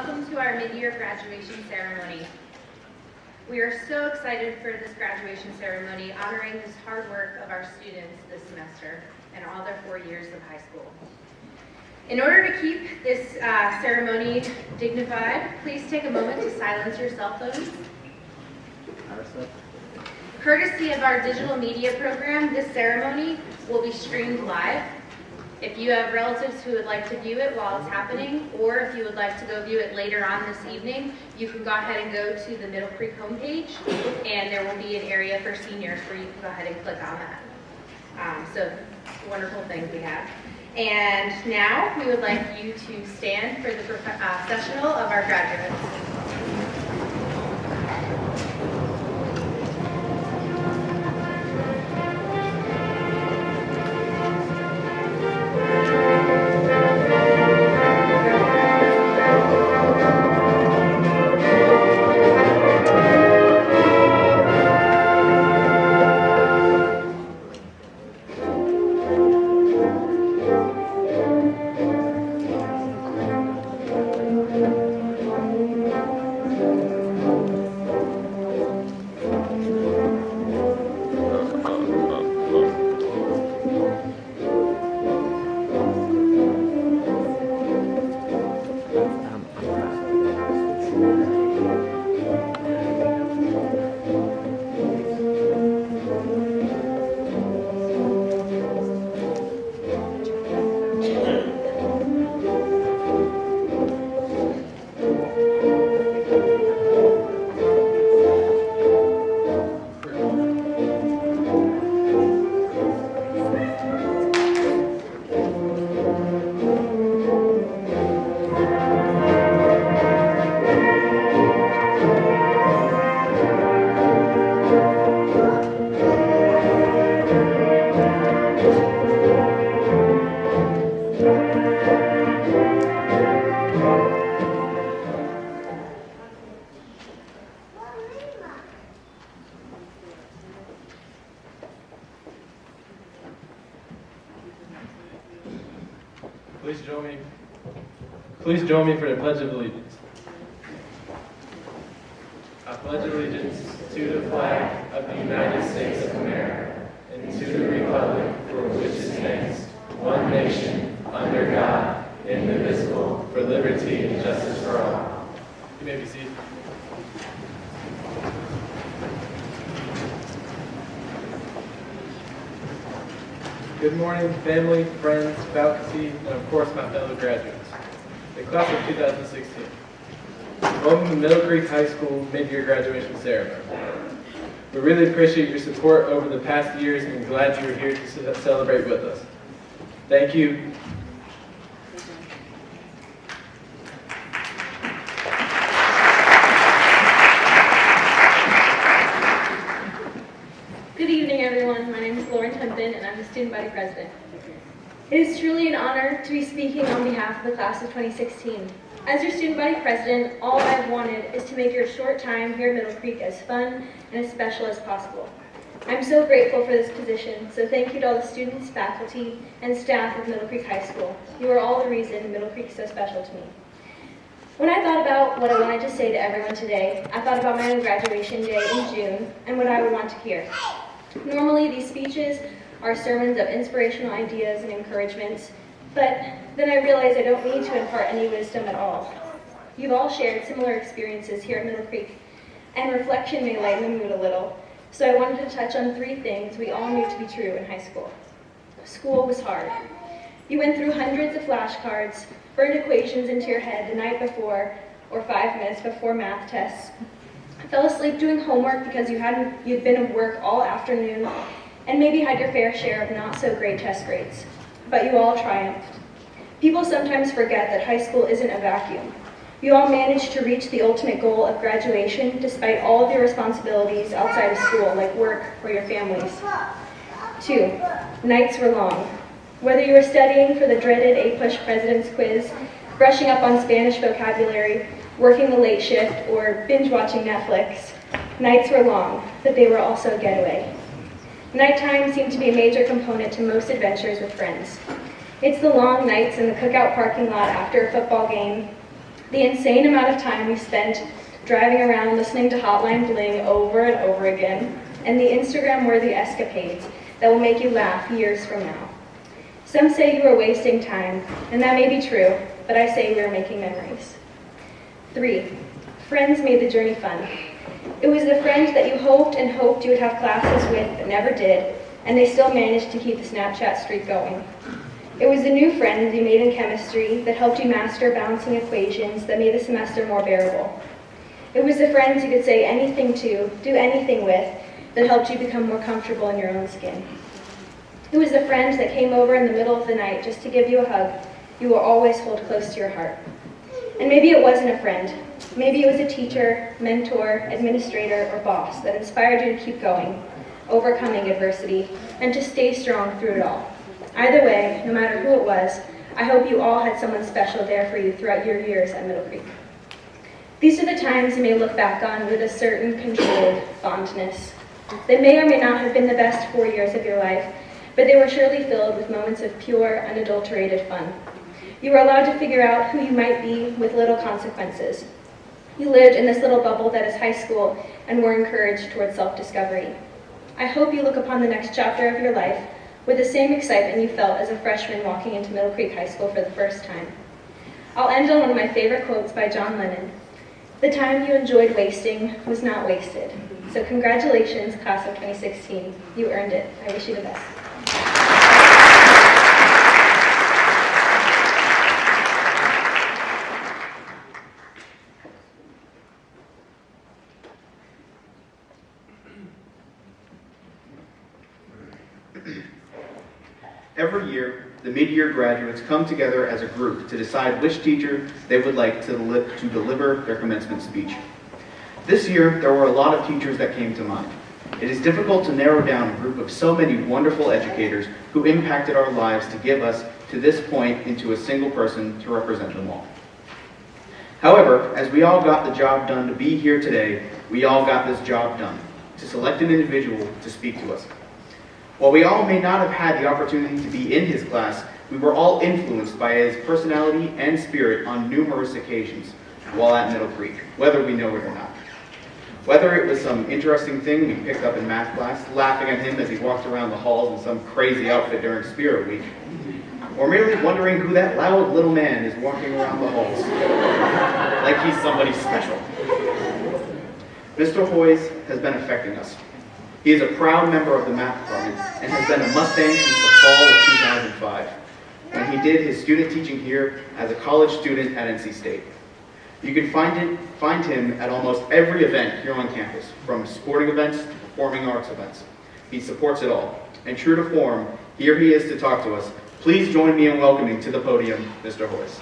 welcome to our mid-year graduation ceremony. We are so excited for this graduation ceremony, honoring this hard work of our students this semester and all their 4 years of high school. In order to keep this ceremony dignified, please take a moment to silence your cell phones. Courtesy of our digital media program, this ceremony will be streamed live. If you have relatives who would like to view it while it's happening, or if you would like to go view it later on this evening, you can go ahead and go to the Middle Creek homepage, and there will be an area for seniors where you can go ahead and click on that. So, wonderful things we have. And now, we would like you to stand for the processional of our graduates. Please join me for the Pledge of Allegiance. I pledge allegiance to the flag of the United States of America and to the republic for which it stands, one nation, under God, indivisible, for liberty and justice for all. You may be seated. Good morning, family, friends, faculty, and of course my fellow graduates. The class of 2016. Welcome to Middle Creek High School mid-year graduation ceremony. We really appreciate your support over the past years and glad you are here to celebrate with us. Thank you. Good evening, everyone. My name is Lauren Tempin, and I'm the student body president. It is truly an honor to be speaking on behalf of the class of 2016. As your student body president, all I've wanted is to make your short time here at Middle Creek as fun and as special as possible. I'm so grateful for this position, so thank you to all the students, faculty, and staff of Middle Creek High School. You are all the reason Middle Creek is so special to me. When I thought about what I wanted to say to everyone today, I thought about my own graduation day in June and what I would want to hear. Normally, these speeches are sermons of inspirational ideas and encouragements, but then I realized I don't need to impart any wisdom at all. You've all shared similar experiences here at Middle Creek, and reflection may lighten the mood a little, so I wanted to touch on 3 things we all knew to be true in high school. School was hard. You went through hundreds of flashcards, burned equations into your head the night before, or 5 minutes before math tests, fell asleep doing homework because you'd been at work all afternoon, and maybe had your fair share of not-so-great test grades. But you all triumphed. People sometimes forget that high school isn't a vacuum. You all managed to reach the ultimate goal of graduation despite all of your responsibilities outside of school, like work or your families. 2, nights were long. Whether you were studying for the dreaded A-Push President's Quiz, brushing up on Spanish vocabulary, working the late shift, or binge-watching Netflix, nights were long, but they were also a getaway. Nighttime seemed to be a major component to most adventures with friends. It's the long nights in the cookout parking lot after a football game, The insane amount of time we spent driving around listening to Hotline Bling over and over again, and the Instagram-worthy escapades that will make you laugh years from now. Some say you are wasting time, and that may be true, but I say we are making memories. 3, friends made the journey fun. It was the friend that you hoped and hoped you would have classes with but never did, and they still managed to keep the Snapchat streak going. It was the new friends you made in chemistry that helped you master balancing equations that made the semester more bearable. It was the friends you could say anything to, do anything with, that helped you become more comfortable in your own skin. It was the friend that came over in the middle of the night just to give you a hug you will always hold close to your heart. And maybe it wasn't a friend. Maybe it was a teacher, mentor, administrator, or boss that inspired you to keep going, overcoming adversity, and to stay strong through it all. Either way, no matter who it was, I hope you all had someone special there for you throughout your years at Middle Creek. These are the times you may look back on with a certain controlled fondness. They may or may not have been the best 4 years of your life, but they were surely filled with moments of pure, unadulterated fun. You were allowed to figure out who you might be with little consequences. You lived in this little bubble that is high school and were encouraged towards self-discovery. I hope you look upon the next chapter of your life with the same excitement you felt as a freshman walking into Middle Creek High School for the first time. I'll end on one of my favorite quotes by John Lennon. The time you enjoyed wasting was not wasted. So congratulations, class of 2016. You earned it. I wish you the best. Every year, the mid-year graduates come together as a group to decide which teacher they would like to deliver their commencement speech. This year, there were a lot of teachers that came to mind. It is difficult to narrow down a group of so many wonderful educators who impacted our lives to give us to this point into a single person to represent them all. However, as we all got the job done to be here today, we all got this job done, to select an individual to speak to us. While we all may not have had the opportunity to be in his class, we were all influenced by his personality and spirit on numerous occasions while at Middle Creek, whether we know it or not. Whether it was some interesting thing we picked up in math class, laughing at him as he walked around the halls in some crazy outfit during Spirit Week, or merely wondering who that loud little man is walking around the halls, like he's somebody special. Mr. Hoyes has been affecting us. He is a proud member of the math department and has been a Mustang since the fall of 2005, when he did his student teaching here as a college student at NC State. You can find him at almost every event here on campus, from sporting events to performing arts events. He supports it all. And true to form, here he is to talk to us. Please join me in welcoming to the podium, Mr. Hoyes.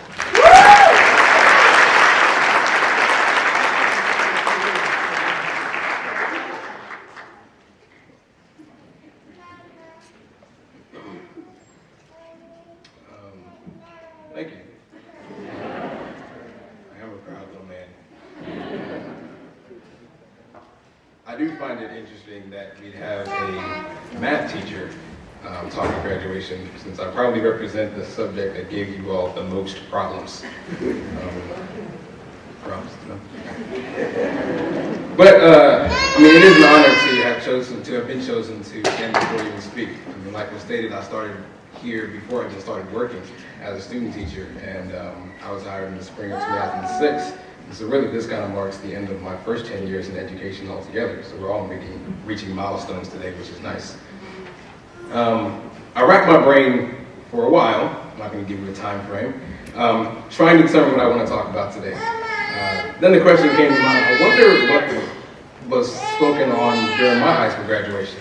Thank you. I am a proud little man. I do find it interesting that we'd have a math teacher talking graduation, since I probably represent the subject that gave you all the most problems. But I mean, it is an honor to have been chosen to stand before you and speak. I mean, like was stated, I started here before I just started working as a student teacher, and I was hired in the spring of 2006. And so really this kind of marks the end of my first 10 years in education altogether. So we're all reaching milestones today, which is nice. I racked my brain for a while, I'm not going to give you a time frame, trying to determine what I want to talk about today. Then the question came to mind, I wonder what was spoken on during my high school graduation.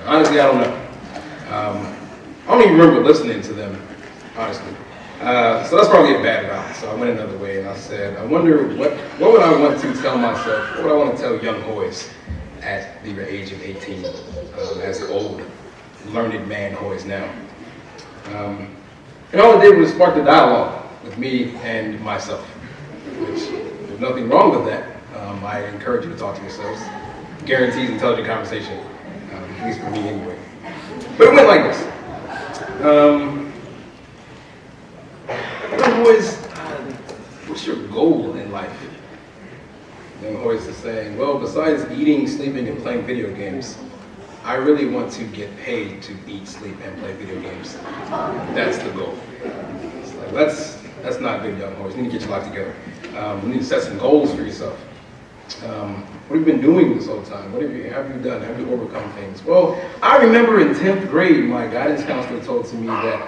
Honestly, I don't know. I don't even remember listening to them, honestly. So that's probably a bad route. So I went another way and I said, I wonder what would I want to tell myself, what would I want to tell young Hoyes at the age of 18, as the old, learned man Hoyes now. And all it did was spark the dialogue with me and myself, which there's nothing wrong with that. I encourage you to talk to yourselves. Guarantees intelligent conversation, at least for me anyway. But it went like this. Young Hoyes, what's your goal in life? Young Hoist is saying, well, besides eating, sleeping, and playing video games, I really want to get paid to eat, sleep, and play video games. That's the goal. It's like, that's not good, Young Hoist. You need to get your life together. You need to set some goals for yourself. What have you been doing this whole time? What have you done? Have you overcome things? Well, I remember in 10th grade, my guidance counselor told to me that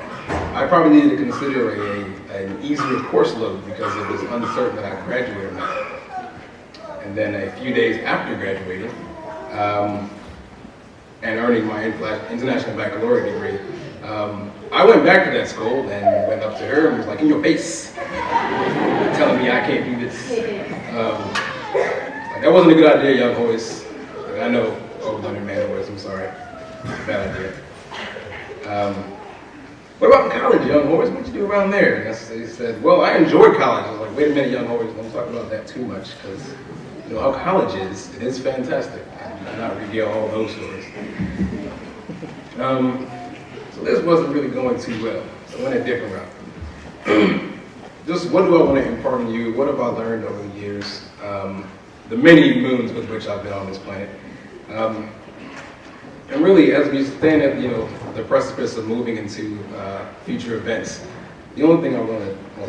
I probably needed to consider an easier course load because it was uncertain that I'd graduate or not. And then a few days after graduating and earning my international baccalaureate degree, I went back to that school and went up to her and was like, in your face, telling me I can't do this. That wasn't a good idea, Young Hoist. I know, over-under man Hoist, I'm sorry. Bad idea. What about college, Young Hoist? What'd you do around there? And he said, well, I enjoyed college. I was like, wait a minute, Young Hoist, don't talk about that too much, because you know how college is. It is fantastic. I'm not regale all those stories. So this wasn't really going too well. So I went a different route. Just what do I want to impart on you? What have I learned over the years? The many moons with which I've been on this planet. And really, as we stand at the precipice of moving into future events, the only thing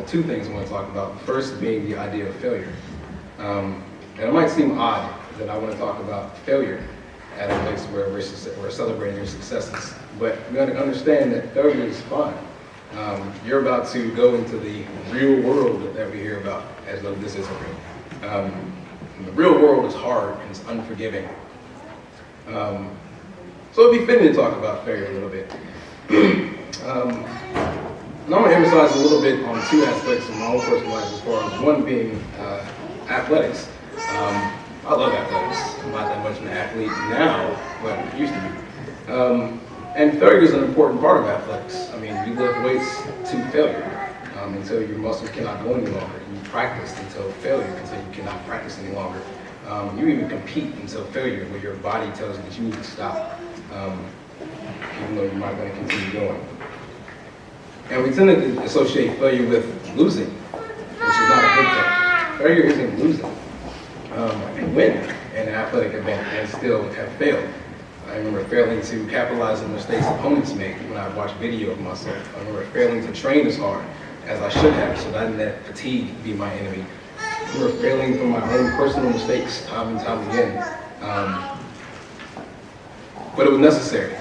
two things I want to talk about. The first being the idea of failure. And it might seem odd that I want to talk about failure at a place where we're celebrating your successes, but you got to understand that failure is fun. You're about to go into the real world that we hear about, as though this isn't real. The real world is hard and it's unforgiving. So it'd be fitting to talk about failure a little bit. And I'm going to emphasize a little bit on two aspects of my own personal life, as far as one being athletics. I love athletics. I'm not that much of an athlete now, but I used to be. And failure is an important part of athletics. I mean, you lift weights to failure until your muscles cannot go any longer. You practice until failure, until you cannot practice any longer. You even compete until failure, where your body tells you that you need to stop, even though you're not going to continue going. And we tend to associate failure with losing, which is not a good thing. Failure isn't losing. I can win in an athletic event and still have failed. I remember failing to capitalize on mistakes opponents made when I watched video of myself. I remember failing to train as hard as I should have, so that I didn't let fatigue be my enemy. I remember failing from my own personal mistakes time and time again. But it was necessary.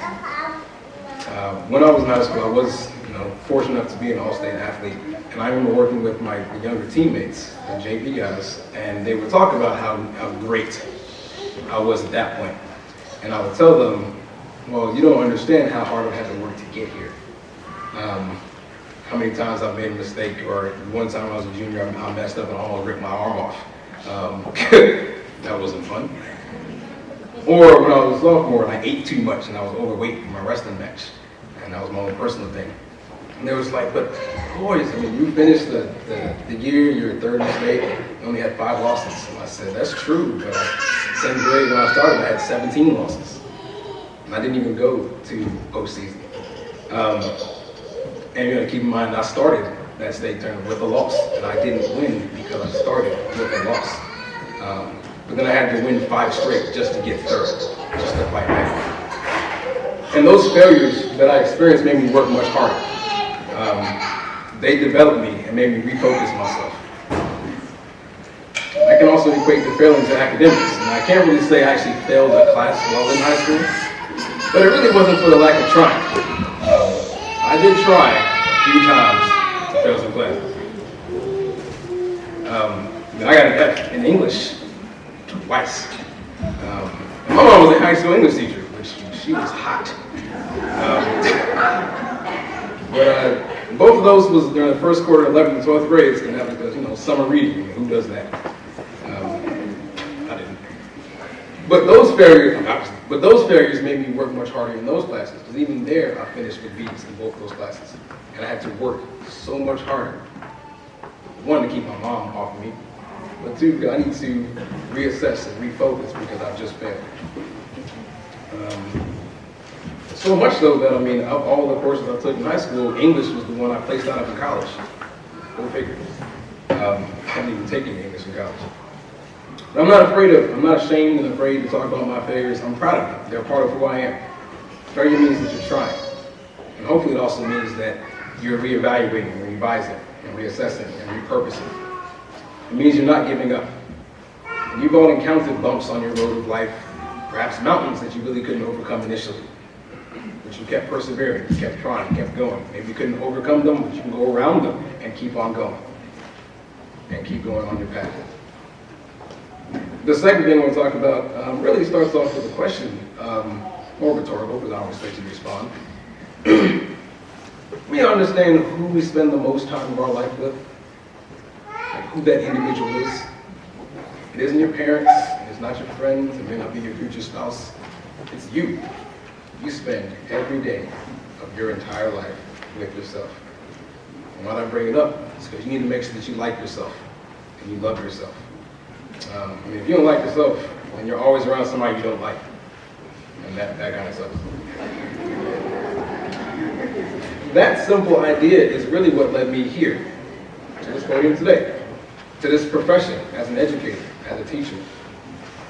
When I was in high school, I was fortunate enough to be an all-state athlete. And I remember working with my younger teammates, the JV guys, and they would talk about how great I was at that point. And I would tell them, well, you don't understand how hard I had to work to get here. How many times I've made a mistake, or one time when I was a junior, I messed up and I almost ripped my arm off. That wasn't fun. Or when I was a sophomore and I ate too much and I was overweight for my wrestling match. And that was my own personal thing. And they was like, but boys, I mean, you finished the year, you're third in the state, you only had 5 losses. And I said, that's true, but 7th grade when I started, I had 17 losses. And I didn't even go to postseason. And you gotta keep in mind, I started that state tournament with a loss, and I didn't win because I started with a loss. But then I had to win 5 straight just to get third, just to fight back. And those failures that I experienced made me work much harder. They developed me and made me refocus myself. I can also equate the failing to academics, and I can't really say I actually failed a class while I was in high school, but it really wasn't for the lack of trying. I did try a few times to fail some classes. I got an F in English twice. My mom was a high school English teacher, which she was hot. But both of those was during the first quarter of 11th and 12th grades, and that was because, summer reading. Who does that? I didn't. But those failures made me work much harder in those classes, because even there, I finished with B's in both those classes. And I had to work so much harder. One, to keep my mom off of me, but two, I need to reassess and refocus because I've just failed. So much so that, of all the courses I took in high school, English was the one I placed out of in college. Go figure. I haven't even taken any English in college. But I'm not ashamed and afraid to talk about my failures. I'm proud of them. They're part of who I am. Failure means that you're trying. And hopefully it also means that you're reevaluating and revising and reassessing and repurposing. It means you're not giving up. And you've all encountered bumps on your road of life, perhaps mountains that you really couldn't overcome initially. But you kept persevering, you kept trying, kept going. Maybe you couldn't overcome them, but you can go around them and keep on going. And keep going on your path. The second thing I want to talk about really starts off with a question, more rhetorical, because I don't expect you to respond. We understand who we spend the most time of our life with, like who that individual is. It isn't your parents, and it's not your friends, it may not be your future spouse. It's you. You spend every day of your entire life with yourself. And why I bring it up is because you need to make sure that you like yourself and you love yourself. If you don't like yourself, then you're always around somebody you don't like. And that kind of sucks. That simple idea is really what led me here, to this podium today, to this profession as an educator, as a teacher.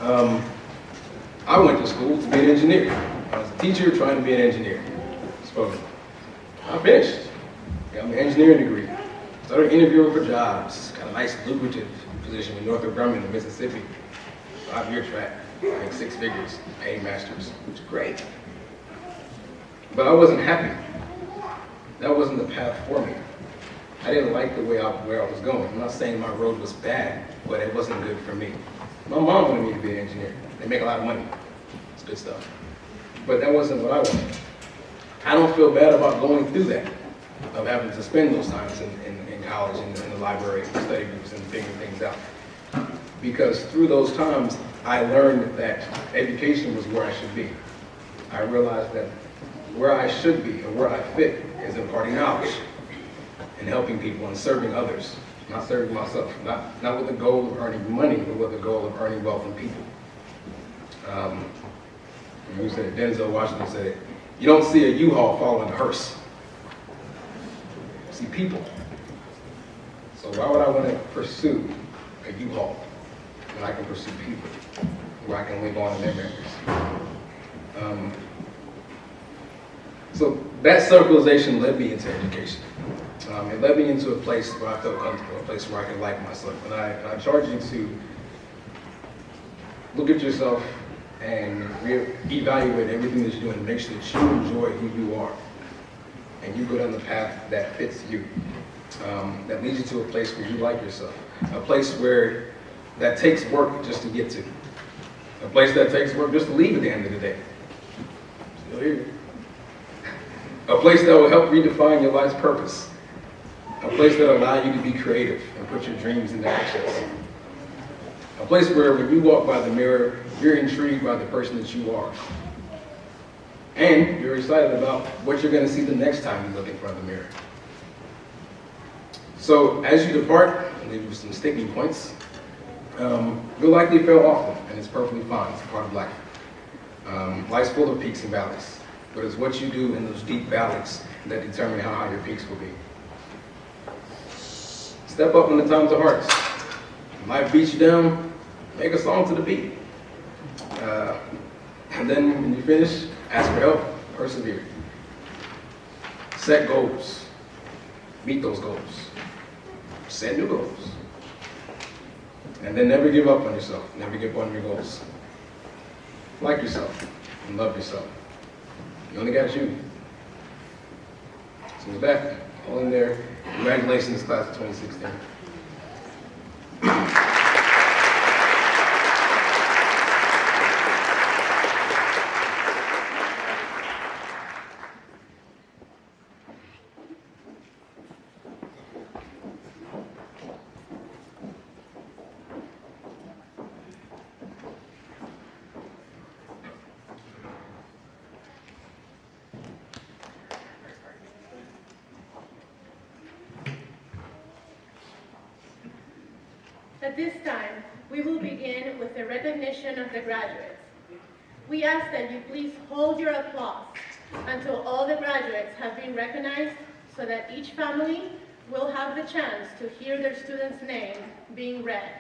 I went to school to be an engineer. I was a teacher trying to be an engineer. I finished. Got my engineering degree. Started interviewing for jobs. Got a nice lucrative position in Northrop Grumman in Mississippi. 5-year track. Make 6 figures. Paid masters. Which is great. But I wasn't happy. That wasn't the path for me. I didn't like the way where I was going. I'm not saying my road was bad, but it wasn't good for me. My mom wanted me to be an engineer. They make a lot of money. It's good stuff. But that wasn't what I wanted. I don't feel bad about going through that, of having to spend those times in college, in the library, in study groups, and figuring things out. Because through those times, I learned that education was where I should be. I realized that where I should be and where I fit is imparting knowledge and helping people and serving others, not serving myself, not with the goal of earning money, but with the goal of earning wealth in people. Who said it? Denzel Washington said it. You don't see a U-Haul following a hearse. You see people. So why would I want to pursue a U-Haul when I can pursue people, where I can live on in their memories? So that circularization led me into education. It led me into a place where I felt comfortable, a place where I could like myself. And I charge you to look at yourself and evaluate everything that you're doing and make sure that you enjoy who you are. And you go down the path that fits you, that leads you to a place where you like yourself, a place where that takes work just to get to, a place that takes work just to leave at the end of the day. Still here. A place that will help redefine your life's purpose. A place that will allow you to be creative and put your dreams into action. A place where when you walk by the mirror, you're intrigued by the person that you are. And you're excited about what you're going to see the next time you look in front of the mirror. So as you depart, I'll leave you with some sticking points. You'll likely fail often, and it's perfectly fine. It's a part of life. Life's full of peaks and valleys. But it's what you do in those deep valleys that determine how high your peaks will be. Step up when the times are hardest. When life beats you down, make a song to the beat. And then when you finish, ask for help, persevere. Set goals. Meet those goals. Set new goals. And then never give up on yourself. Never give up on your goals. Like yourself and love yourself. You only got you. So with that, all in there, congratulations, class of 2016. At this time, we will begin with the recognition of the graduates. We ask that you please hold your applause until all the graduates have been recognized so that each family will have the chance to hear their student's name being read.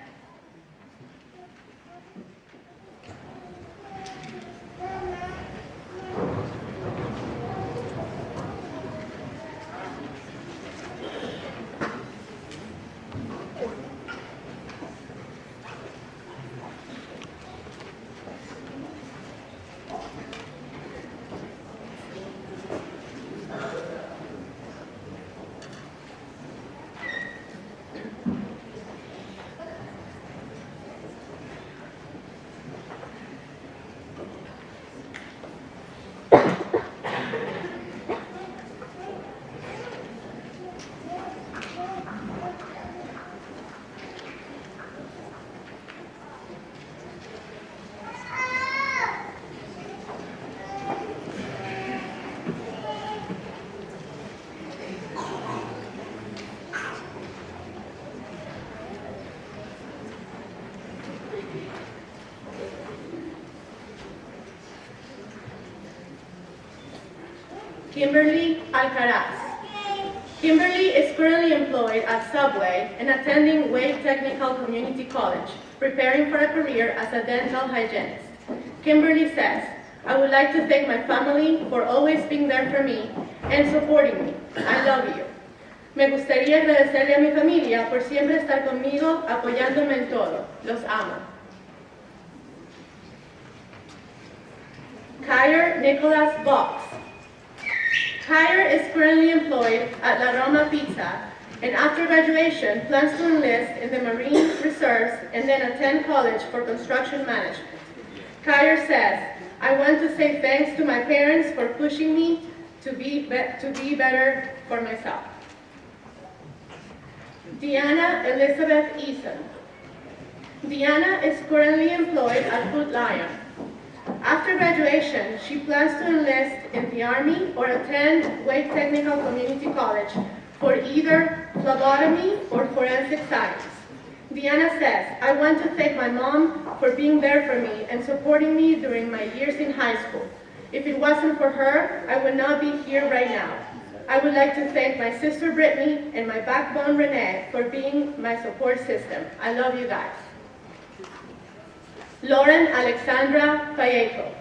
Kimberly Alcaraz. Kimberly is currently employed at Subway and attending Wade Technical Community College, preparing for a career as a dental hygienist. Kimberly says, I would like to thank my family for always being there for me and supporting me. I love you. Me gustaría agradecerle a mi familia por siempre estar conmigo, apoyándome en todo. Los amo. Kyer Nicholas Box. Kyer is currently employed at La Roma Pizza and after graduation plans to enlist in the Marine Reserves and then attend college for construction management. Kyer says, I want to say thanks to my parents for pushing me to be better for myself. Deanna Elizabeth Eason. Deanna is currently employed at Food Lion. After graduation, she plans to enlist in the Army or attend Wade Technical Community College for either phlebotomy or forensic science. Deanna says, I want to thank my mom for being there for me and supporting me during my years in high school. If it wasn't for her, I would not be here right now. I would like to thank my sister Brittany and my backbone Renee for being my support system. I love you guys. Lauren Alexandra Vallejo.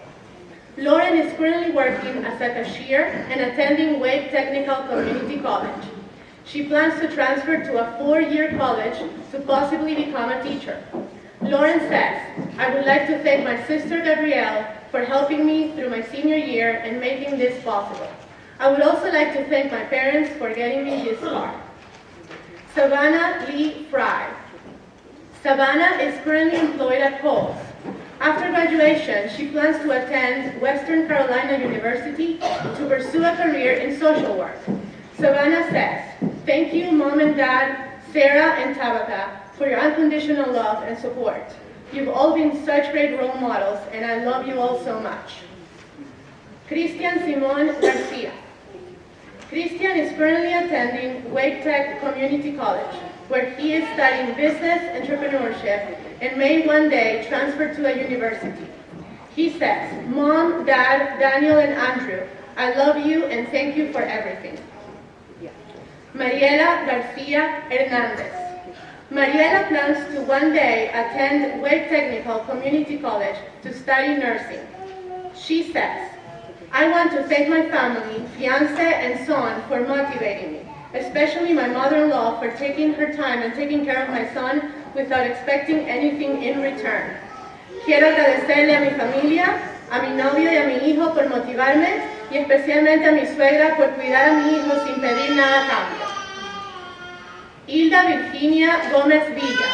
Lauren is currently working as a cashier and attending Wade Technical Community College. She plans to transfer to a 4-year college to possibly become a teacher. Lauren says, I would like to thank my sister Gabrielle for helping me through my senior year and making this possible. I would also like to thank my parents for getting me this far. Savannah Lee Fry. Savannah is currently employed at Kohl's. After graduation, she plans to attend Western Carolina University to pursue a career in social work. Savannah says, thank you, Mom and Dad, Sarah and Tabitha, for your unconditional love and support. You've all been such great role models, and I love you all so much. Christian Simon Garcia. Christian is currently attending Wake Tech Community College, where he is studying business entrepreneurship and may one day transfer to a university. He says, Mom, Dad, Daniel, and Andrew, I love you and thank you for everything. Mariela Garcia Hernandez. Mariela plans to one day attend Wake Technical Community College to study nursing. She says, I want to thank my family, fiancé, and son for motivating me, especially my mother-in-law for taking her time and taking care of my son without expecting anything in return. Quiero agradecerle a mi familia, a mi novio y a mi hijo por motivarme y especialmente a mi suegra por cuidar a mi hijo sin pedir nada a cambio. Hilda Virginia Gomez Villa.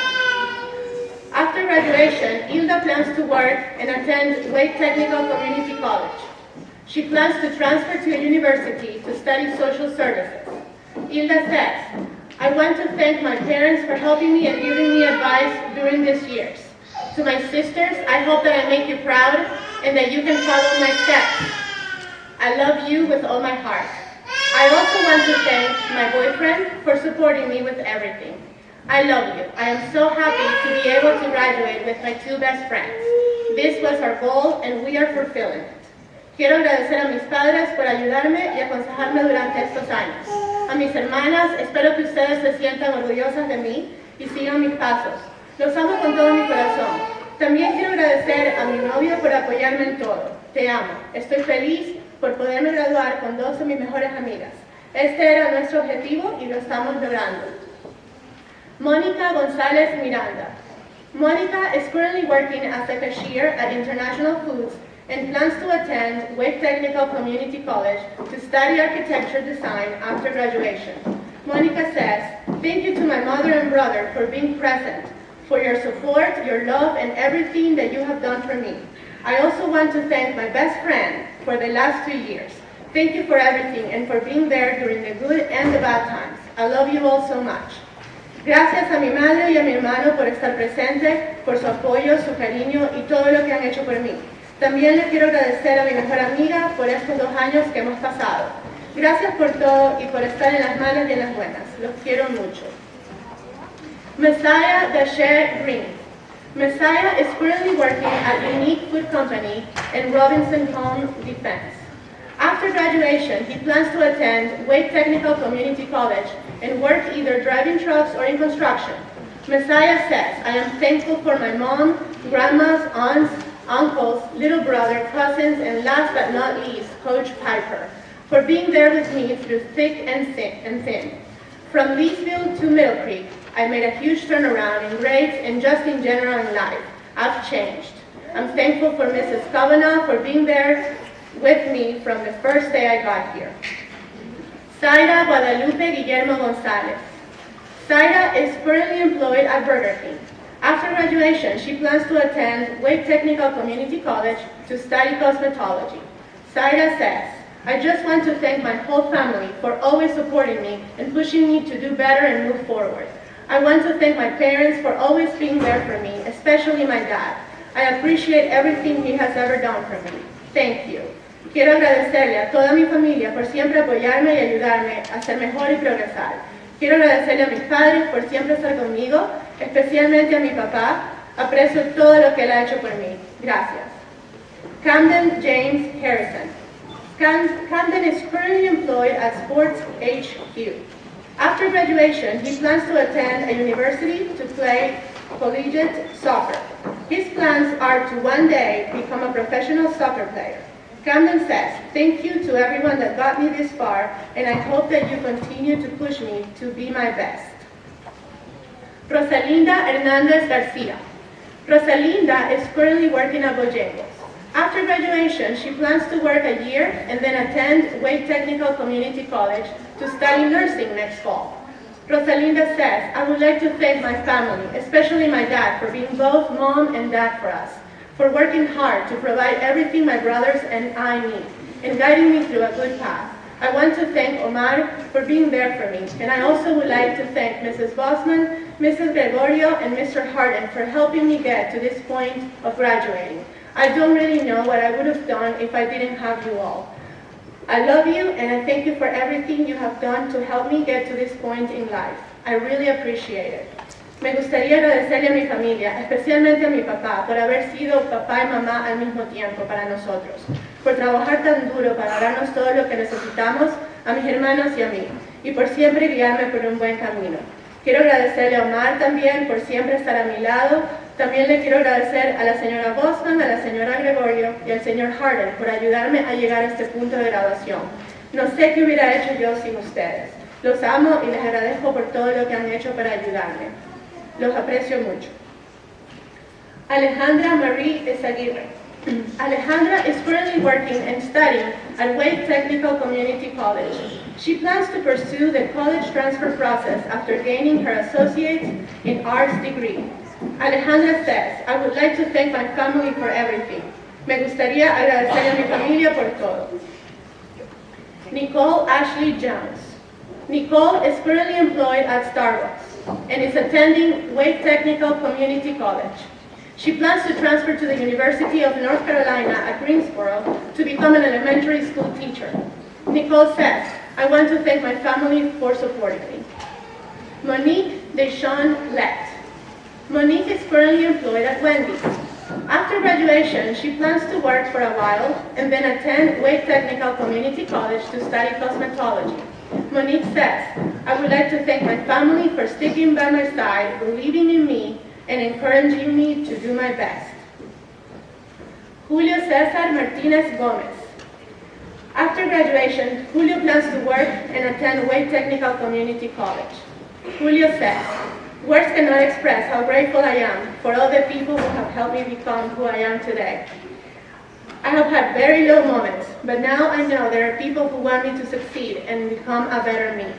After graduation, Hilda plans to work and attend Wake Technical Community College. She plans to transfer to a university to study social services. Hilda says, I want to thank my parents for helping me and giving me advice during these years. To my sisters, I hope that I make you proud and that you can follow my steps. I love you with all my heart. I also want to thank my boyfriend for supporting me with everything. I love you. I am so happy to be able to graduate with my 2 best friends. This was our goal and we are fulfilling it. Quiero agradecer a mis padres por ayudarme y aconsejarme durante estos años. A mis hermanas, espero que ustedes se sientan orgullosas de mí y sigan mis pasos. Los amo con todo mi corazón. También quiero agradecer a mi novio por apoyarme en todo. Te amo. Estoy feliz por poderme graduar con dos de mis mejores amigas. Este era nuestro objetivo y lo estamos logrando. Mónica González Miranda. Monica is currently working as a cashier at International Foods and plans to attend Wake Technical Community College to study architecture design after graduation. Monica says, "Thank you to my mother and brother for being present, for your support, your love, and everything that you have done for me. I also want to thank my best friend for the last 2 years. Thank you for everything and for being there during the good and the bad times. I love you all so much." Gracias a mi madre y a mi hermano por estar presente, por su apoyo, su cariño y todo lo que han hecho por mí. También le quiero agradecer a mi mejor amiga por estos 2 años que hemos pasado. Gracias por todo y por estar en las malas y en las buenas. Los quiero mucho. Messiah Dasher Green. Messiah is currently working at Unique Food Company in Robinson Home Defense. After graduation, he plans to attend Wake Technical Community College and work either driving trucks or in construction. Messiah says, "I am thankful for my mom, grandmas, aunts, uncles, little brother, cousins, and last but not least, Coach Piper, for being there with me through thick and thin. From Leesville to Middle Creek, I made a huge turnaround in grades and just in general in life. I've changed. I'm thankful for Mrs. Kavanaugh for being there with me from the first day I got here." Zaira Guadalupe Guillermo Gonzalez. Zaira is currently employed at Burger King. After graduation, she plans to attend Wake Technical Community College to study cosmetology. Zaira says, "I just want to thank my whole family for always supporting me and pushing me to do better and move forward. I want to thank my parents for always being there for me, especially my dad. I appreciate everything he has ever done for me. Thank you." Quiero agradecerle a toda mi familia por siempre apoyarme y ayudarme a ser mejor y progresar. Quiero agradecerle a mis padres por siempre estar conmigo, especialmente a mi papá. Aprecio todo lo que él ha hecho por mí. Gracias. Camden James Harrison. Camden is currently employed at Sports HQ. After graduation, he plans to attend a university to play collegiate soccer. His plans are to one day become a professional soccer player. Camden says, "Thank you to everyone that got me this far, and I hope that you continue to push me to be my best." Rosalinda Hernandez Garcia. Rosalinda is currently working at Bojangles. After graduation, she plans to work a year and then attend Wake Technical Community College to study nursing next fall. Rosalinda says, "I would like to thank my family, especially my dad, for being both mom and dad for us, for working hard to provide everything my brothers and I need, and guiding me through a good path. I want to thank Omar for being there for me, and I also would like to thank Mrs. Bosman, Mrs. Gregorio, and Mr. Harden for helping me get to this point of graduating. I don't really know what I would have done if I didn't have you all. I love you, and I thank you for everything you have done to help me get to this point in life. I really appreciate it." Me gustaría agradecerle a mi familia, especialmente a mi papá, por haber sido papá y mamá al mismo tiempo para nosotros, por trabajar tan duro para darnos todo lo que necesitamos, a mis hermanos y a mí, y por siempre guiarme por un buen camino. Quiero agradecerle a Omar también por siempre estar a mi lado. También le quiero agradecer a la señora Bosman, a la señora Gregorio y al señor Harden por ayudarme a llegar a este punto de graduación. No sé qué hubiera hecho yo sin ustedes. Los amo y les agradezco por todo lo que han hecho para ayudarme. Los aprecio mucho. Alejandra Marie Izaguirre. Alejandra is currently working and studying at Wake Technical Community College. She plans to pursue the college transfer process after gaining her associate's in arts degree. Alejandra says, "I would like to thank my family for everything. Me gustaría agradecerle a mi familia por todo." Nicole Ashley Jones. Nicole is currently employed at Starbucks and is attending Wake Technical Community College. She plans to transfer to the University of North Carolina at Greensboro to become an elementary school teacher. Nicole says, "I want to thank my family for supporting me." Monique Deshawn Lett. Monique is currently employed at Wendy's. After graduation, she plans to work for a while and then attend Wake Technical Community College to study cosmetology. Monique says, I would like to thank my family for sticking by my side, believing in me, and encouraging me to do my best. Julio Cesar Martinez Gomez. After graduation, Julio plans to work and attend Wade Technical Community College. Julio says, words cannot express how grateful I am for all the people who have helped me become who I am today. I have had very low moments, but now I know there are people who want me to succeed and become a better me.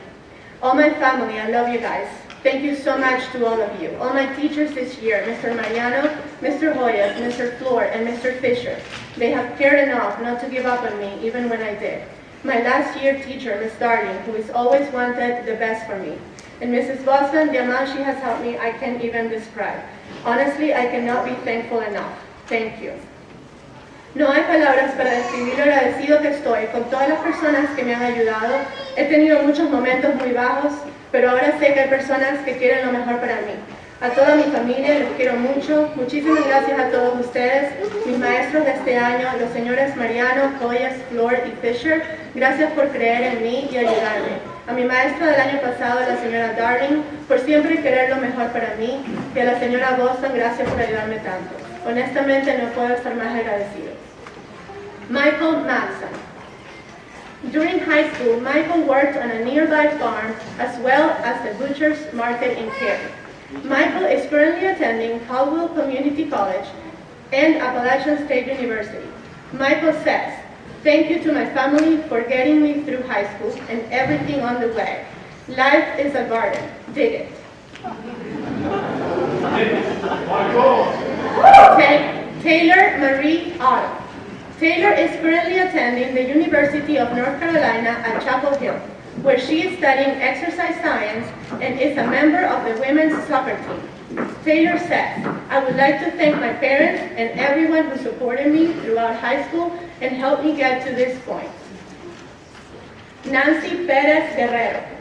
All my family, I love you guys. Thank you so much to all of you. All my teachers this year, Mr. Mariano, Mr. Hoyas, Mr. Floor, and Mr. Fisher. They have cared enough not to give up on me, even when I did. My last year teacher, Ms. Darling, who has always wanted the best for me. And Mrs. Boston, the amount she has helped me, I can't even describe. Honestly, I cannot be thankful enough. Thank you. No hay palabras para describir lo agradecido que estoy con todas las personas que me han ayudado. He tenido muchos momentos muy bajos, pero ahora sé que hay personas que quieren lo mejor para mí. A toda mi familia los quiero mucho. Muchísimas gracias a todos ustedes, mis maestros de este año, los señores Mariano, Coyes, Flor y Fisher. Gracias por creer en mí y ayudarme. A mi maestra del año pasado, la señora Darling, por siempre querer lo mejor para mí. Y a la señora Boston, gracias por ayudarme tanto. Honestamente no puedo estar más agradecido. Michael Matson. During high school, Michael worked on a nearby farm as well as the butcher's market in Cary. Michael is currently attending Caldwell Community College and Appalachian State University. Michael says, thank you to my family for getting me through high school and everything on the way. Life is a garden. Dig it. Taylor Marie Otto. Taylor is currently attending the University of North Carolina at Chapel Hill, where she is studying exercise science and is a member of the women's soccer team. Taylor says, I would like to thank my parents and everyone who supported me throughout high school and helped me get to this point. Nancy Perez Guerrero.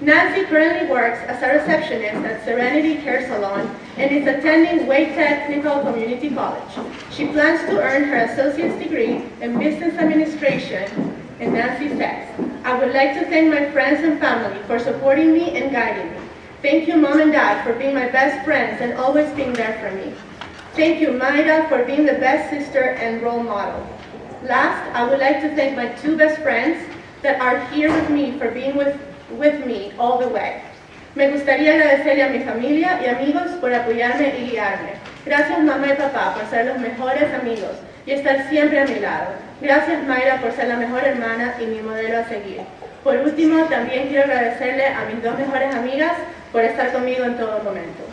Nancy currently works as a receptionist at Serenity Care Salon and is attending Wade Technical Community College. She plans to earn her associate's degree in business administration, and Nancy says, I would like to thank my friends and family for supporting me and guiding me. Thank you, Mom and Dad, for being my best friends and always being there for me. Thank you, Maida, for being the best sister and role model. Last, I would like to thank my two best friends that are here with me for being with me all the way. Me gustaría agradecerle a mi familia y amigos por apoyarme y guiarme. Gracias mamá y papá por ser los mejores amigos y estar siempre a mi lado. Gracias Mayra por ser la mejor hermana y mi modelo a seguir. Por último, también quiero agradecerle a mis dos mejores amigas por estar conmigo en todo momento.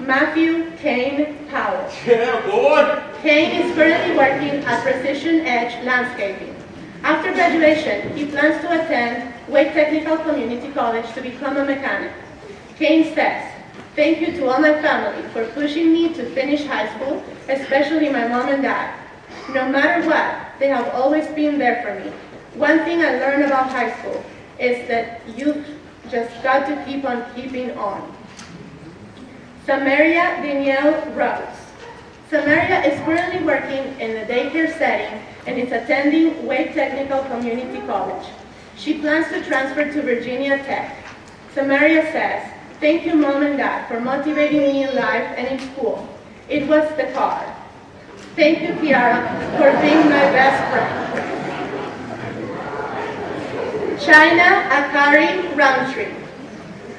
Matthew Kane Powell. Yeah, boy! Kane is currently working at Precision Edge Landscaping. After graduation, he plans to attend Wade Technical Community College to become a mechanic. Kane says, thank you to all my family for pushing me to finish high school, especially my mom and dad. No matter what, they have always been there for me. One thing I learned about high school is that you've just got to keep on keeping on. Samaria Danielle Rose. Samaria is currently working in a daycare setting and is attending Wade Technical Community College. She plans to transfer to Virginia Tech. Samaria says, thank you Mom and Dad for motivating me in life and in school. It was the car. Thank you Kiara for being my best friend. China Akari Roundtree.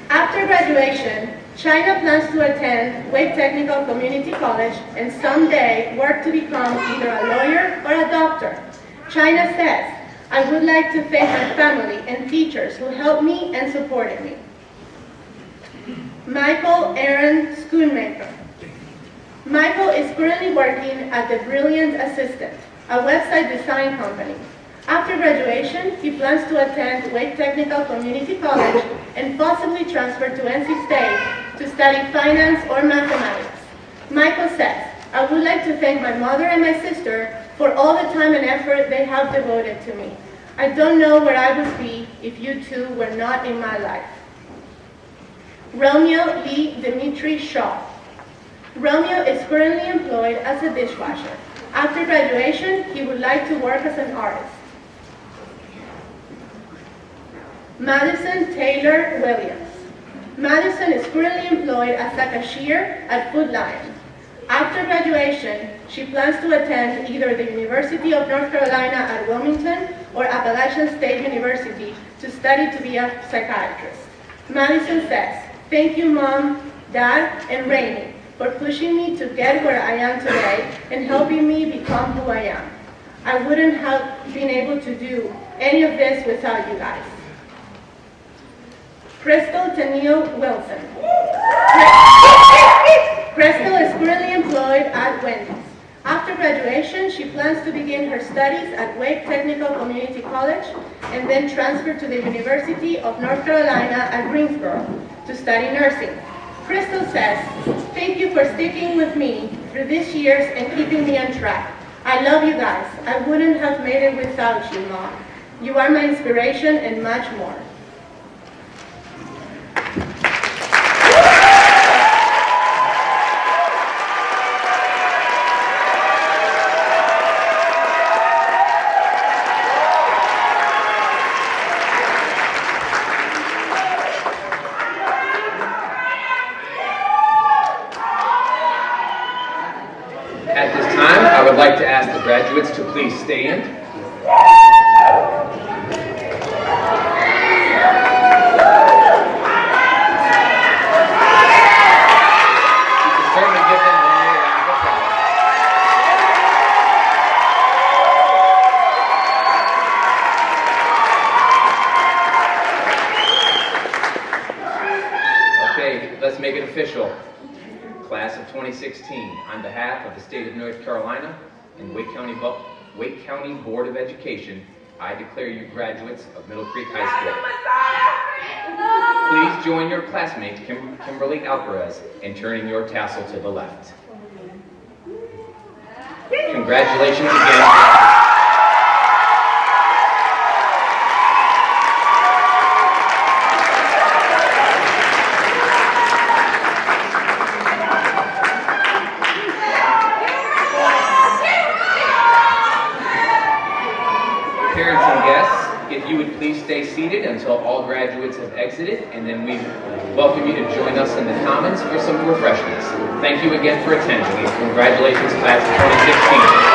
After graduation, China plans to attend Wade Technical Community College and someday work to become either a lawyer or a doctor. China says, I would like to thank my family and teachers who helped me and supported me. Michael Aaron Schoonmaker. Michael is currently working at the Brilliant Assistant, a website design company. After graduation, he plans to attend Wade Technical Community College and possibly transfer to NC State to study finance or mathematics. Michael says, I would like to thank my mother and my sister for all the time and effort they have devoted to me. I don't know where I would be if you two were not in my life. Romeo Lee Dimitri Shaw. Romeo is currently employed as a dishwasher. After graduation, he would like to work as an artist. Madison Taylor Williams. Madison is currently employed as a cashier at Food Lion. After graduation, she plans to attend either the University of North Carolina at Wilmington or Appalachian State University to study to be a psychiatrist. Madison says, "Thank you, Mom, Dad, and Rainey for pushing me to get where I am today and helping me become who I am. I wouldn't have been able to do any of this without you guys." Crystal Tennille Wilson. Crystal is currently employed at Wendy's. After graduation, she plans to begin her studies at Wake Technical Community College and then transfer to the University of North Carolina at Greensboro to study nursing. Crystal says, "Thank you for sticking with me through these years and keeping me on track. I love you guys. I wouldn't have made it without you, Mom. You are my inspiration and much more." At this time, I would like to ask the graduates to please stand. You can certainly give them one more round of applause. Okay, let's make it official. Class of 2016, on behalf of the state of North Carolina and Wake County Board of Education, I declare you graduates of Middle Creek High School. Please join your classmate, Kimberly Alvarez, in turning your tassel to the left. Congratulations again. Parents and guests, if you would please stay seated until all graduates have exited, and then we welcome you to join us in the Commons for some refreshments. Thank you again for attending, and congratulations, class of 2016.